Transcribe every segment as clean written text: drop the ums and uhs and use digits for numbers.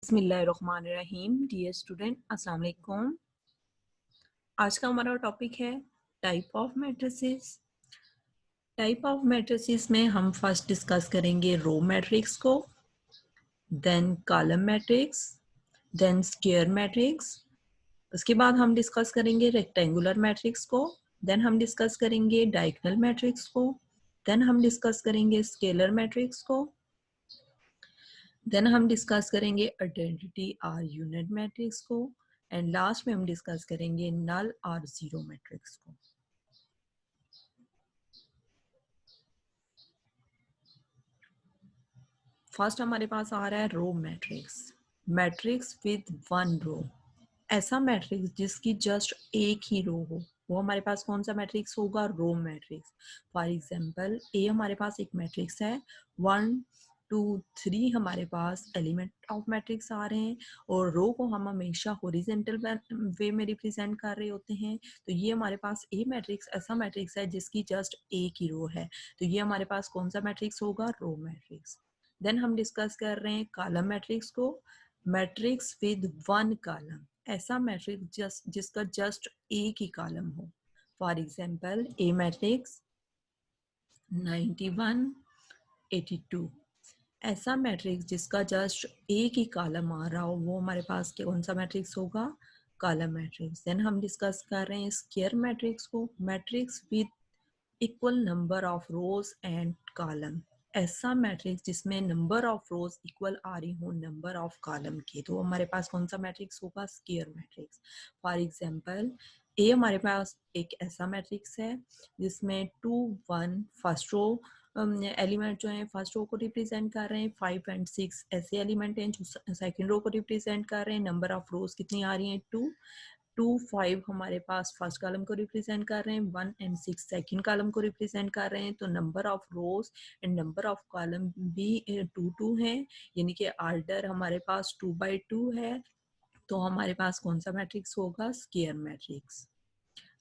बिस्मिल्लाहिर्रहमानिर्रहीम। Dear student, अस्सलाम वालेकुम। आज का हमारा टॉपिक है type of matrices. Type of matrices में हम फर्स्ट डिस्कस करेंगे रो मैट्रिक्स को, then column matrix, then square matrix. उसके बाद हम डिस्कस करेंगे रेक्टेंगुलर मैट्रिक्स को, देन हम डिस्कस करेंगे डायगोनल मैट्रिक्स को, देन हम डिस्कस करेंगे स्केलर मैट्रिक्स को, देन हम डिस्कस करेंगे आइडेंटिटी और यूनिट मैट्रिक्स को, एंड लास्ट में हम डिस्कस करेंगे नल और जीरो मैट्रिक्स को। फर्स्ट हमारे पास आ रहा है row matrix. Matrix with one row, ऐसा मैट्रिक्स जिसकी जस्ट एक ही रो हो, वो हमारे पास कौन सा मैट्रिक्स होगा? Row matrix. For example a हमारे पास एक मैट्रिक्स है, 1 2 3 हमारे पास एलिमेंट ऑफ मैट्रिक्स आ रहे हैं और रो को हम हमेशा हॉरिजॉन्टल वे में रिप्रेजेंट कर रहे होते हैं। तो ये हमारे पास ए मैट्रिक्स ऐसा मैट्रिक्स है जिसकी जस्ट एक ही रो है, तो ये हमारे पास कौन सा मैट्रिक्स होगा? Row matrix. देन हम डिस्कस कर रहे हैं कॉलम मैट्रिक्स को। मैट्रिक्स विद वन कॉलम, ऐसा मैट्रिक्स जिसका जस्ट एक ही कॉलम हो। फॉर एग्जांपल ए मैट्रिक्स 91 82, ऐसा मैट्रिक्स जिसका जस्ट एक ही कॉलम आ रहा हो, वो हमारे पास कौन सा मैट्रिक्स होगा? Column matrix. देन हम डिस्कस कर रहे हैं स्क्वायर मैट्रिक्स को। Matrix with equal number of rose and column, ऐसा मैट्रिक्स जिसमें नंबर ऑफ रोज इक्वल आ रही हो नंबर ऑफ कॉलम के, तो हमारे पास कौन सा मैट्रिक्स होगा? Square matrix. For example a हमारे पास एक ऐसा मैट्रिक्स है जिसमें 2 1 फर्स्ट रो एलिमेंट जो है फर्स्ट रो को रिप्रेजेंट कर रहे हैं, 5 एंड 6 ऐसे एलिमेंट हैं जो सेकंड रो को रिप्रेजेंट कर रहे हैं। नंबर ऑफ रोज कितनी आ रही हैं? 2 2 5 हमारे पास फर्स्ट कॉलम को रिप्रेजेंट कर रहे हैं, 1 एंड 6 सेकंड कॉलम को रिप्रेजेंट कर रहे हैं। तो number of rose and number of column भी 2 2 है, यानी कि ऑर्डर हमारे पास 2 by 2 है। तो हमारे पास कौन सा मैट्रिक्स होगा? Square matrix.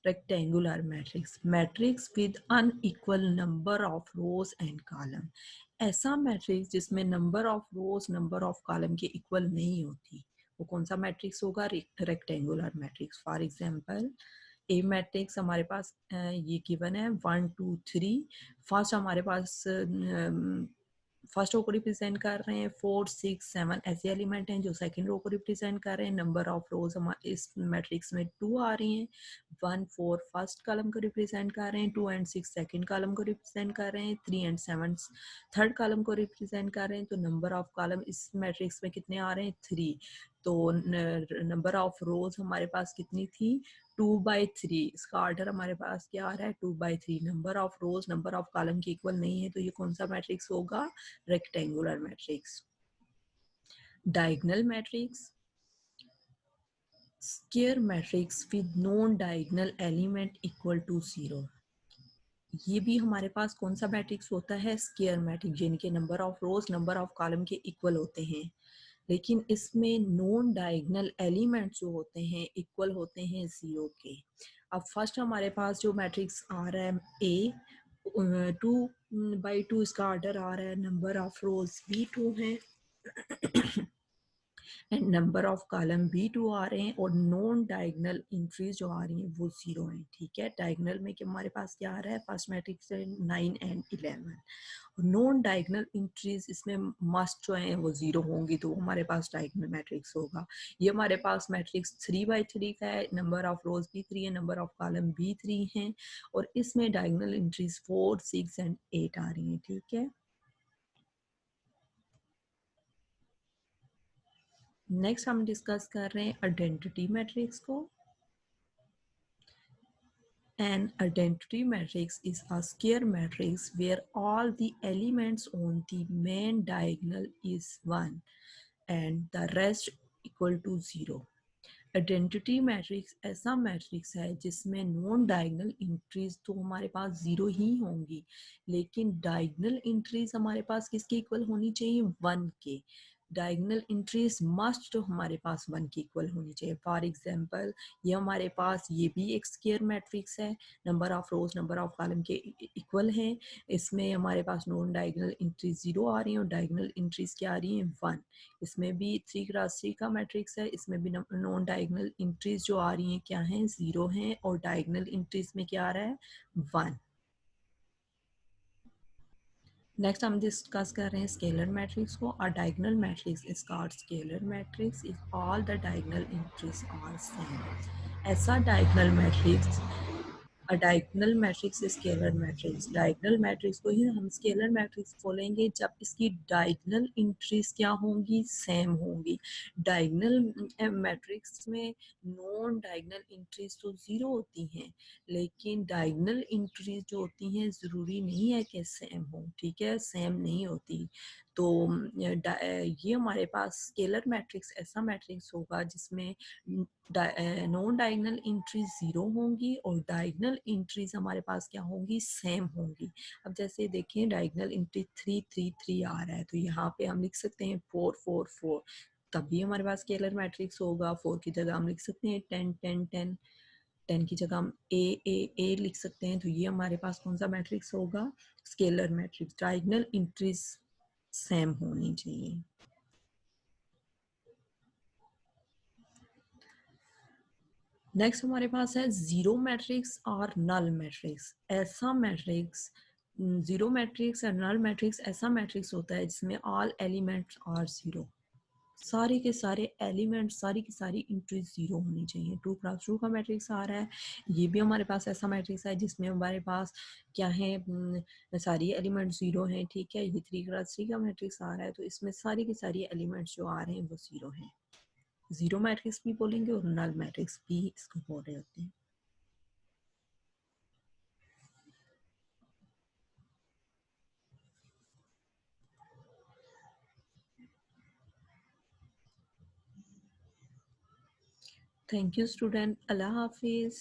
Rectangular matrix, matrix with unequal number of rose and column, ऐसा मैट्रिक्स जिसमें number of rows number of column के इक्वल नहीं होती, वो कौन सा मैट्रिक्स होगा? Rectangular matrix. For example a matrix हमारे पास ये गिवन है 1 2 3। फर्स्ट हमारे पास फर्स्ट रो को रिप्रेजेंट कर रहे हैं, 4 6 7 ऐसे एलिमेंट हैं जो सेकंड रो को रिप्रेजेंट कर रहे हैं। नंबर ऑफ रोज हमारे इस मैट्रिक्स में 2 आ रही हैं। 1 4 फर्स्ट कॉलम को रिप्रेजेंट कर रहे हैं, 2 एंड 6 सेकंड कॉलम को रिप्रेजेंट कर रहे हैं, 3 एंड 7 थर्ड कॉलम को रिप्रेजेंट कर रहे हैं। तो नंबर ऑफ कॉलम इस मैट्रिक्स में कितने आ रहे हैं? 3। तो नंबर ऑफ रोज हमारे पास कितनी थी? 2 by 3। इसका ऑर्डर हमारे पास क्या आ रहा है? 2 by 3। Number of rows number of column के इक्वल नहीं है, तो ये कौन सा मैट्रिक्स होगा? Rectangular matrix. Diagonal matrix, square matrix with non diagonal element equal to 0, ये भी हमारे पास कौन सा मैट्रिक्स होता है? स्क्वायर मैट्रिक्स, यानी कि number of rows number of column के इक्वल होते हैं, लेकिन इसमें नॉन डायगोनल एलिमेंट जो होते हैं इक्वल होते हैं 0 के। अब फर्स्ट हमारे पास जो मैट्रिक्स आ रहा है ए 2 by 2, इसका ऑर्डर आ रहा है, नंबर ऑफ रोज भी 2 है एंड नंबर ऑफ कॉलम भी 2 आ रहे हैं, और नॉन डायगोनल एंट्रीज जो आ रही हैं वो 0 हैं। ठीक है, डायगोनल में कि हमारे पास क्या आ रहा है? First matrix 9 and 11। Non diagonal entries इसमें मस्ट जो है वो 0 होंगी, तो हमारे पास डायगोनल मैट्रिक्स होगा। ये हमारे पास मैट्रिक्स 3 by 3 का है, नंबर ऑफ रोज भी 3 है, नंबर ऑफ कॉलम भी 3 हैं, और इसमें डायगोनल एंट्रीज 4 6 एंड 8 आ रही हैं। ठीक है, नेक्स्ट हम डिस्कस कर रहे हैं आइडेंटिटी मैट्रिक्स को। An identity matrix is a square matrix where all the elements on the main diagonal is 1 and the rest equal to 0. Identity matrix ऐसा मैट्रिक्स है जिसमें नॉन डायगोनल इंट्रीज तो हमारे पास 0 ही होंगी, लेकिन डायगोनल इंट्रीज हमारे पास किसके इक्वल होनी चाहिए? 1 के। डायगोनल इंट्रीज मस्ट तो हमारे पास 1 की इक्वल होनी चाहिए। फॉर एग्जांपल ये हमारे पास ये भी एक स्क्वायर मैट्रिक्स है, number of rows number of column के इक्वल हैं। इसमें हमारे पास नॉन डायगोनल इंट्रीज 0 आ रही हैं और डायगोनल इंट्रीज क्या आ रही हैं 1। इसमें भी 3 क्रॉस 3 का मैट्रिक्स है, इसमें भी नॉन डायगोनल इंट्रीज जो आ रही हैं क्या हैं 0 हैं और डायगोनल इंट्रीज में क्या आ रहा है 1। नेक्स्ट हम डिस्कस कर रहे हैं स्केलर मैट्रिक्स को। A diagonal matrix is called scalar matrix if all the diagonal entries are same. ऐसा diagonal matrix a diagonal matrix scalar matrix. Diagonal matrix को ही हम स्केलर मैट्रिक्स बोलेंगे जब इसकी डायगोनल एंट्रीज क्या होंगी सेम होंगी। डायगोनल मैट्रिक्स में नॉन डायगोनल एंट्रीज तो ज़ीरो होती हैं, लेकिन डायगोनल एंट्रीज जो होती हैं ज़रूरी नहीं है कि सेम हो, ठीक है, सेम नहीं होती। तो ये हमारे पास स्केलर मैट्रिक्स ऐसा मैट्रिक्स होगा जिसमें नॉन डायगोनल एंट्रीज 0 होंगी और डायगोनल एंट्रीज हमारे पास क्या होंगी सेम होंगी। अब जैसे देखें डायगोनल एंट्री 3 3 3 आ रहा है तो यहाँ पे हम लिख सकते हैं 4 4 4, तभी हमारे पास स्केलर मैट्रिक्स होगा। 4 की जगह हम लिख सकते हैं 10 10 10, 10 की जगह हम ए लिख सकते हैं। तो ये हमारे पास कौन सा मैट्रिक्स होगा scalar matrix. Diagonal entries same होनी चाहिए। नेक्स्ट हमारे पास है जीरो मैट्रिक्स और नल मैट्रिक्स। ऐसा मैट्रिक्स जीरो मैट्रिक्स और नल मैट्रिक्स ऐसा मैट्रिक्स होता है जिसमें ऑल एलिमेंट्स आर जीरो, सारे के सारे एलिमेंट सारी की सारी इंट्री जीरो होनी चाहिए। 2 क्रॉस 2 का मैट्रिक्स आ रहा है, ये भी हमारे पास ऐसा मैट्रिक्स है जिसमें हमारे पास क्या है सारी एलिमेंट जीरो हैं, ठीक है। ये 3 क्रॉस 3 का मैट्रिक्स आ रहा है तो इसमें सारी की सारी एलिमेंट्स जो आ रहे हैं वो जीरो हैं। जीरो मैट्रिक्स भी बोलेंगे और नल मैट्रिक्स भी इसको बोल रहे होते हैं। थैंक यू स्टूडेंट, अल्लाह हाफिज़।